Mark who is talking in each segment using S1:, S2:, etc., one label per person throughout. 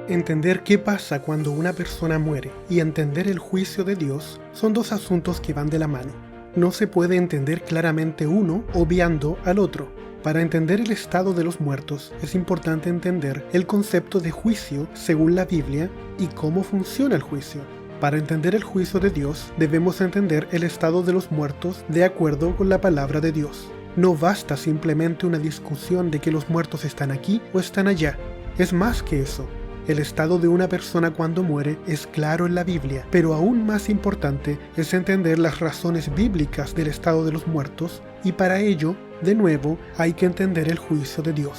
S1: Entender qué pasa cuando una persona muere y entender el juicio de Dios son dos asuntos que van de la mano. No se puede entender claramente uno obviando al otro. Para entender el estado de los muertos es importante entender el concepto de juicio según la Biblia y cómo funciona el juicio. Para entender el juicio de Dios debemos entender el estado de los muertos de acuerdo con la palabra de Dios. No basta simplemente una discusión de que los muertos están aquí o están allá. Es más que eso. El estado de una persona cuando muere es claro en la Biblia, pero aún más importante es entender las razones bíblicas del estado de los muertos, y para ello, de nuevo, hay que entender el juicio de Dios.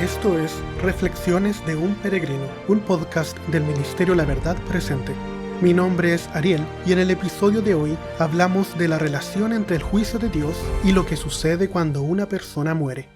S1: Esto es Reflexiones de un Peregrino, un podcast del Ministerio La Verdad Presente. Mi nombre es Ariel y en el episodio de hoy hablamos de la relación entre el juicio de Dios y lo que sucede cuando una persona muere.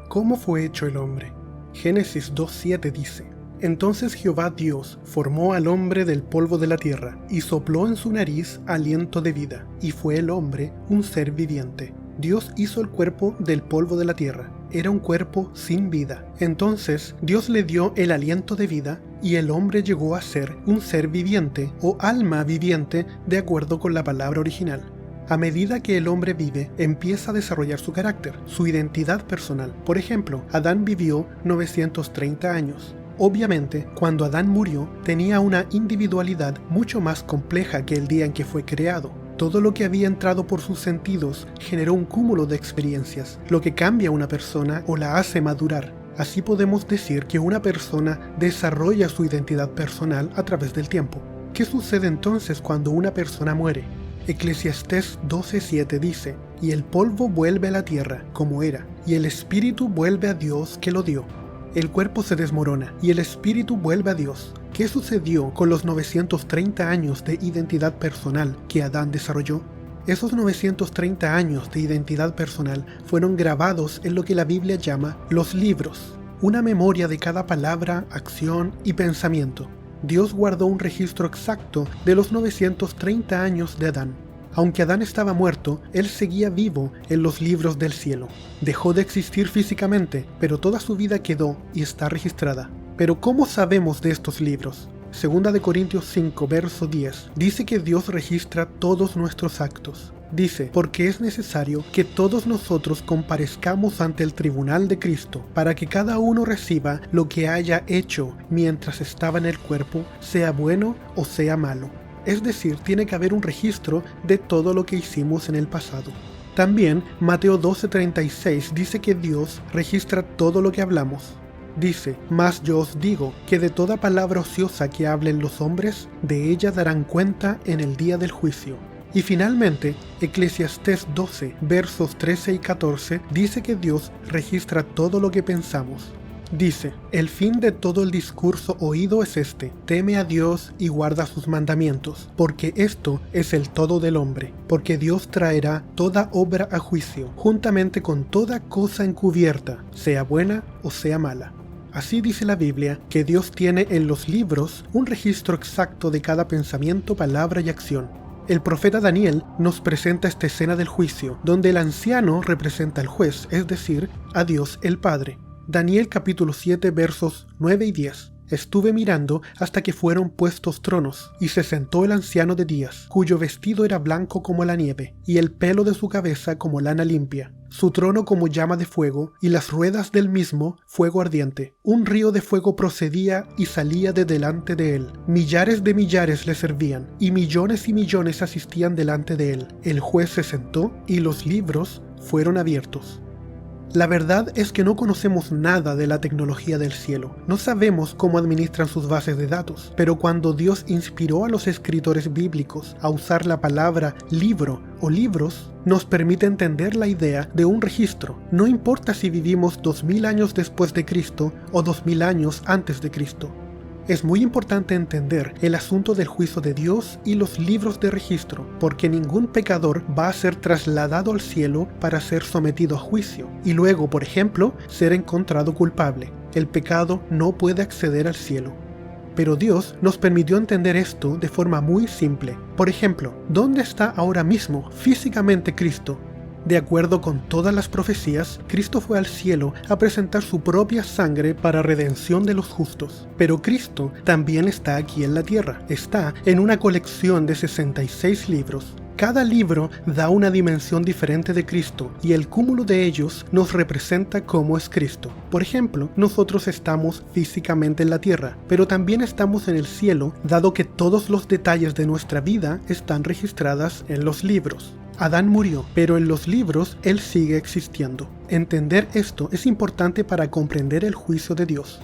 S1: ¿Cómo fue hecho el hombre? Génesis 2:7 dice: Entonces Jehová Dios formó al hombre del polvo de la tierra, y sopló en su nariz aliento de vida, y fue el hombre un ser viviente. Dios hizo el cuerpo del polvo de la tierra. Era un cuerpo sin vida. Entonces Dios le dio el aliento de vida, y el hombre llegó a ser un ser viviente o alma viviente de acuerdo con la palabra original. A medida que el hombre vive, empieza a desarrollar su carácter, su identidad personal. Por ejemplo, Adán vivió 930 años. Obviamente, cuando Adán murió, tenía una individualidad mucho más compleja que el día en que fue creado. Todo lo que había entrado por sus sentidos generó un cúmulo de experiencias, lo que cambia a una persona o la hace madurar. Así podemos decir que una persona desarrolla su identidad personal a través del tiempo. ¿Qué sucede entonces cuando una persona muere? Eclesiastés 12:7 dice: Y el polvo vuelve a la tierra como era, y el espíritu vuelve a Dios que lo dio. El cuerpo se desmorona y el espíritu vuelve a Dios. ¿Qué sucedió con los 930 años de identidad personal que Adán desarrolló? Esos 930 años de identidad personal fueron grabados en lo que la Biblia llama los libros, una memoria de cada palabra, acción y pensamiento. Dios guardó un registro exacto de los 930 años de Adán. Aunque Adán estaba muerto, él seguía vivo en los libros del cielo. Dejó de existir físicamente, pero toda su vida quedó y está registrada. Pero ¿cómo sabemos de estos libros? 2 Corintios 5, verso 10, dice que Dios registra todos nuestros actos. Dice: porque es necesario que todos nosotros comparezcamos ante el tribunal de Cristo, para que cada uno reciba lo que haya hecho mientras estaba en el cuerpo, sea bueno o sea malo. Es decir, tiene que haber un registro de todo lo que hicimos en el pasado. También Mateo 12:36 dice que Dios registra todo lo que hablamos. Dice: mas yo os digo que de toda palabra ociosa que hablen los hombres, de ella darán cuenta en el día del juicio. Y finalmente, Eclesiastés 12, versos 13 y 14, dice que Dios registra todo lo que pensamos. Dice: el fin de todo el discurso oído es este: teme a Dios y guarda sus mandamientos, porque esto es el todo del hombre, porque Dios traerá toda obra a juicio, juntamente con toda cosa encubierta, sea buena o sea mala. Así dice la Biblia que Dios tiene en los libros un registro exacto de cada pensamiento, palabra y acción. El profeta Daniel nos presenta esta escena del juicio, donde el anciano representa al juez, es decir, a Dios el Padre. Daniel capítulo 7 versos 9 y 10. Estuve mirando hasta que fueron puestos tronos, y se sentó el anciano de días, cuyo vestido era blanco como la nieve, y el pelo de su cabeza como lana limpia. Su trono como llama de fuego, y las ruedas del mismo fuego ardiente. Un río de fuego procedía y salía de delante de él. Millares de millares le servían, y millones asistían delante de él. El juez se sentó, y los libros fueron abiertos. La verdad es que no conocemos nada de la tecnología del cielo. No sabemos cómo administran sus bases de datos, pero cuando Dios inspiró a los escritores bíblicos a usar la palabra libro o libros, nos permite entender la idea de un registro. No importa si vivimos 2000 años después de Cristo o 2000 años antes de Cristo. Es muy importante entender el asunto del juicio de Dios y los libros de registro, porque ningún pecador va a ser trasladado al cielo para ser sometido a juicio, y luego, por ejemplo, ser encontrado culpable. El pecado no puede acceder al cielo. Pero Dios nos permitió entender esto de forma muy simple. Por ejemplo, ¿dónde está ahora mismo físicamente Cristo? De acuerdo con todas las profecías, Cristo fue al cielo a presentar su propia sangre para redención de los justos. Pero Cristo también está aquí en la tierra. Está en una colección de 66 libros. Cada libro da una dimensión diferente de Cristo y el cúmulo de ellos nos representa cómo es Cristo. Por ejemplo, nosotros estamos físicamente en la tierra, pero también estamos en el cielo, dado que todos los detalles de nuestra vida están registrados en los libros. Adán murió, pero en los libros él sigue existiendo. Entender esto es importante para comprender el juicio de Dios.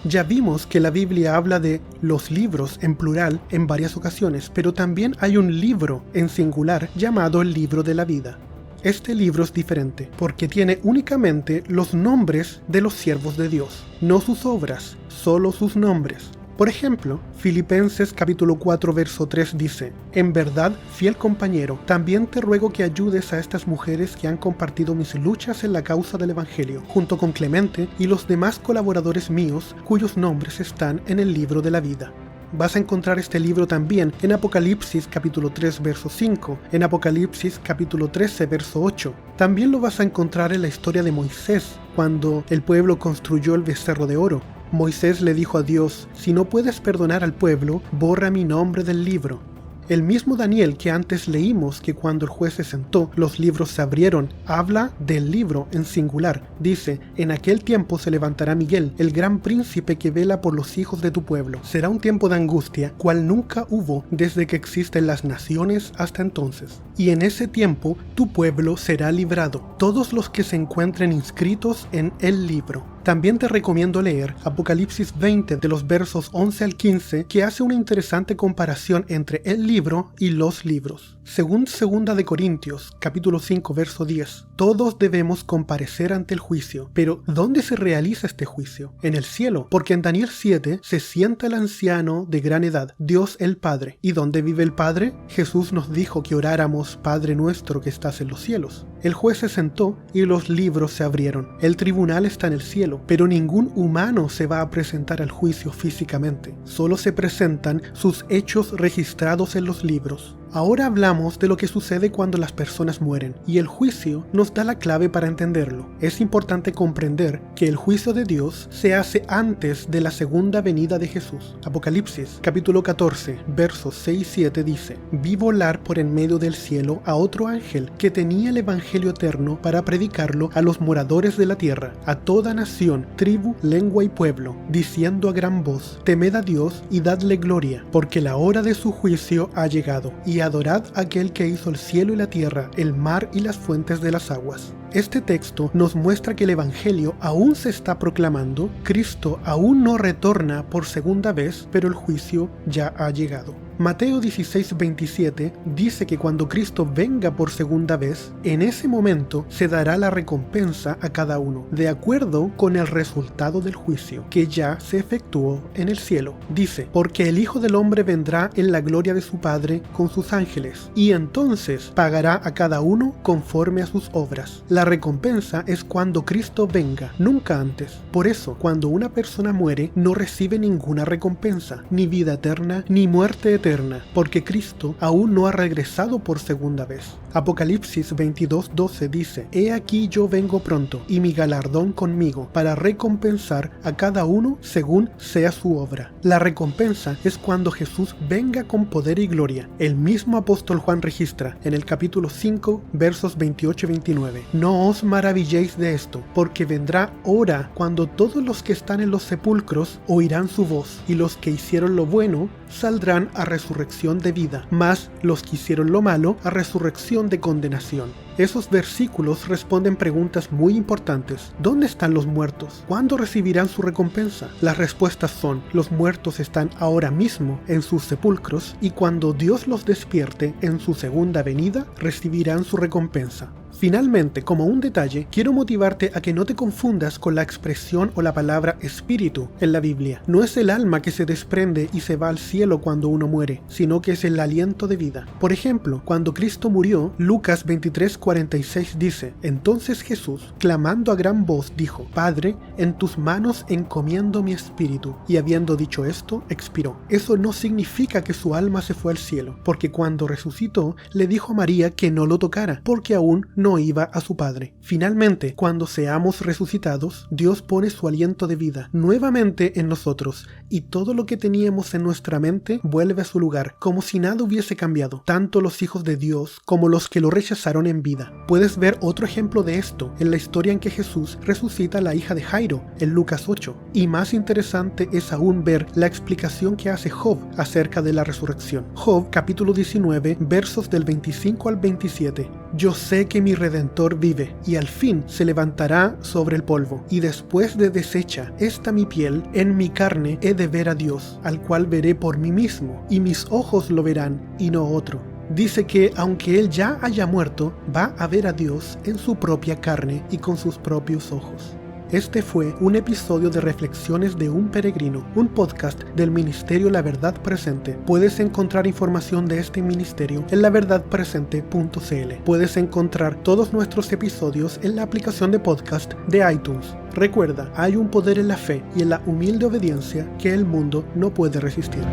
S1: Ya vimos que la Biblia habla de los libros en plural en varias ocasiones, pero también hay un libro en singular llamado el libro de la vida. Este libro es diferente porque tiene únicamente los nombres de los siervos de Dios, no sus obras, solo sus nombres. Por ejemplo, Filipenses capítulo 4 verso 3 dice: En verdad, fiel compañero, también te ruego que ayudes a estas mujeres que han compartido mis luchas en la causa del Evangelio, junto con Clemente y los demás colaboradores míos cuyos nombres están en el libro de la vida. Vas a encontrar este libro también en Apocalipsis capítulo 3 verso 5, en Apocalipsis capítulo 13 verso 8. También lo vas a encontrar en la historia de Moisés, cuando el pueblo construyó el becerro de oro. Moisés le dijo a Dios: si no puedes perdonar al pueblo, borra mi nombre del libro. El mismo Daniel que antes leímos que cuando el juez se sentó, los libros se abrieron, habla del libro en singular. Dice: en aquel tiempo se levantará Miguel, el gran príncipe que vela por los hijos de tu pueblo. Será un tiempo de angustia, cual nunca hubo desde que existen las naciones hasta entonces. Y en ese tiempo tu pueblo será librado, todos los que se encuentren inscritos en el libro. También te recomiendo leer Apocalipsis 20 de los versos 11 al 15, que hace una interesante comparación entre el libro y los libros. Según 2 de Corintios, capítulo 5, verso 10, todos debemos comparecer ante el juicio. Pero, ¿dónde se realiza este juicio? En el cielo, porque en Daniel 7 se sienta el anciano de gran edad, Dios el Padre. ¿Y dónde vive el Padre? Jesús nos dijo que oráramos: Padre nuestro que estás en los cielos. El juez se sentó y los libros se abrieron. El tribunal está en el cielo, pero ningún humano se va a presentar al juicio físicamente. Solo se presentan sus hechos registrados en los libros. Ahora hablamos de lo que sucede cuando las personas mueren, y el juicio nos da la clave para entenderlo. Es importante comprender que el juicio de Dios se hace antes de la segunda venida de Jesús. Apocalipsis, capítulo 14, versos 6 y 7 dice: Vi volar por en medio del cielo a otro ángel que tenía el evangelio eterno para predicarlo a los moradores de la tierra, a toda nación, tribu, lengua y pueblo, diciendo a gran voz: Temed a Dios y dadle gloria, porque la hora de su juicio ha llegado, y adorad a aquel que hizo el cielo y la tierra, el mar y las fuentes de las aguas. Este texto nos muestra que el Evangelio aún se está proclamando, Cristo aún no retorna por segunda vez, pero el juicio ya ha llegado. Mateo 16:27 dice que cuando Cristo venga por segunda vez, en ese momento se dará la recompensa a cada uno, de acuerdo con el resultado del juicio, que ya se efectuó en el cielo. Dice: porque el Hijo del Hombre vendrá en la gloria de su Padre con sus ángeles, y entonces pagará a cada uno conforme a sus obras. La recompensa es cuando Cristo venga, nunca antes. Por eso, cuando una persona muere, no recibe ninguna recompensa, ni vida eterna, ni muerte eterna, porque Cristo aún no ha regresado por segunda vez. Apocalipsis 22:12 dice: He aquí yo vengo pronto, y mi galardón conmigo, para recompensar a cada uno según sea su obra. La recompensa es cuando Jesús venga con poder y gloria. El mismo apóstol Juan registra en el capítulo 5, versos 28 y 29: No os maravilléis de esto, porque vendrá hora cuando todos los que están en los sepulcros oirán su voz, y los que hicieron lo bueno saldrán a resurrección de vida, mas los que hicieron lo malo a resurrección de condenación. Esos versículos responden preguntas muy importantes. ¿Dónde están los muertos? ¿Cuándo recibirán su recompensa? Las respuestas son: los muertos están ahora mismo en sus sepulcros, y cuando Dios los despierte en su segunda venida, recibirán su recompensa. Finalmente, como un detalle, quiero motivarte a que no te confundas con la expresión o la palabra espíritu en la Biblia. No es el alma que se desprende y se va al cielo cuando uno muere, sino que es el aliento de vida. Por ejemplo, cuando Cristo murió, Lucas 23:40 46 dice: Entonces Jesús, clamando a gran voz, dijo: Padre, en tus manos encomiendo mi espíritu. Y habiendo dicho esto, expiró. Eso no significa que su alma se fue al cielo, porque cuando resucitó, le dijo a María que no lo tocara, porque aún no iba a su Padre. Finalmente, cuando seamos resucitados, Dios pone su aliento de vida nuevamente en nosotros, y todo lo que teníamos en nuestra mente vuelve a su lugar, como si nada hubiese cambiado, tanto los hijos de Dios como los que lo rechazaron en vida. Puedes ver otro ejemplo de esto en la historia en que Jesús resucita a la hija de Jairo, en Lucas 8, y más interesante es aún ver la explicación que hace Job acerca de la resurrección. Job, capítulo 19, versos del 25 al 27. Yo sé que mi Redentor vive, y al fin se levantará sobre el polvo, y después de deshecha esta mi piel, en mi carne he de ver a Dios, al cual veré por mí mismo, y mis ojos lo verán, y no otro. Dice que aunque él ya haya muerto, va a ver a Dios en su propia carne y con sus propios ojos. Este fue un episodio de Reflexiones de un Peregrino, un podcast del Ministerio La Verdad Presente. Puedes encontrar información de este ministerio en laverdadpresente.cl. Puedes encontrar todos nuestros episodios en la aplicación de podcast de iTunes. Recuerda, hay un poder en la fe y en la humilde obediencia que el mundo no puede resistir.